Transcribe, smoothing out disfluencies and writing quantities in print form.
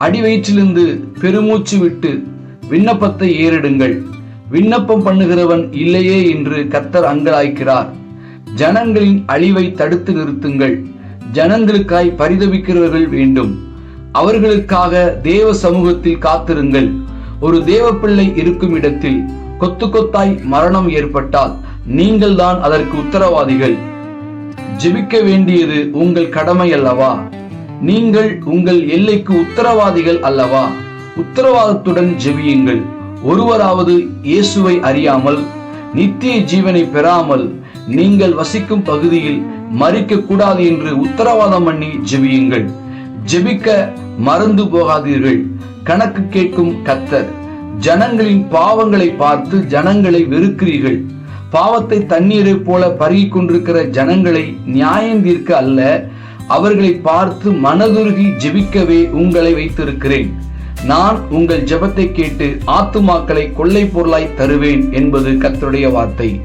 அடிவயிற்றிலிருந்து பெருமூச்சு விட்டு விண்ணப்பத்தை ஏறிடுங்கள். விண்ணப்பம் பண்ணுகிறவன் இல்லையே என்று கர்த்தர் அங்கலாய்க்கிறார். ஜனங்களின் அழிவை தடுத்து நிறுத்துங்கள். ஜனங்களுக்காய் பரிதபிக்கிறவர்கள் வேண்டும். அவர்களுக்காக தேவ சமூகத்தில் காத்திருங்கள். ஒரு தேவ பிள்ளை இருக்கும் இடத்தில் கொத்து கொத்தாய் மரணம் ஏற்பட்டால் நீங்கள் தான் அதற்கு உத்தரவாதிகள். ஜெபிக்க வேண்டியது உங்கள் கடமை அல்லவா? நீங்கள் உங்கள் எல்லைக்கு உத்தரவாதிகள் அல்லவா? உத்தரவாதத்துடன் ஜெபியுங்கள். ஒருவராவது இயேசுவை அறியாமல் நித்திய ஜீவனை பெறாமல் நீங்கள் வசிக்கும் பகுதியில் மரிக்க கூடாது என்று உத்தரவாதம் பண்ணி ஜெபியுங்கள். ஜெபிக்க மறந்து போகாதீர்கள். கணக்கு கேட்கும் கர்த்தர். ஜனங்களின் பாவங்களை பார்த்து ஜனங்களை வெறுக்கிறீர்கள். பாவத்தை தண்ணீரை போல பருகிக் கொண்டிருக்கிற ஜனங்களை நியாயம் தீர்க்க அல்ல, அவர்களை பார்த்து மனதுருகி ஜெபிக்கவே உங்களை வைத்திருக்கிறேன். நான் உங்கள் ஜெபத்தை கேட்டு ஆத்துமாக்களை கொள்ளை பொருளாய் தருவேன் என்பது கர்த்தருடைய வார்த்தை.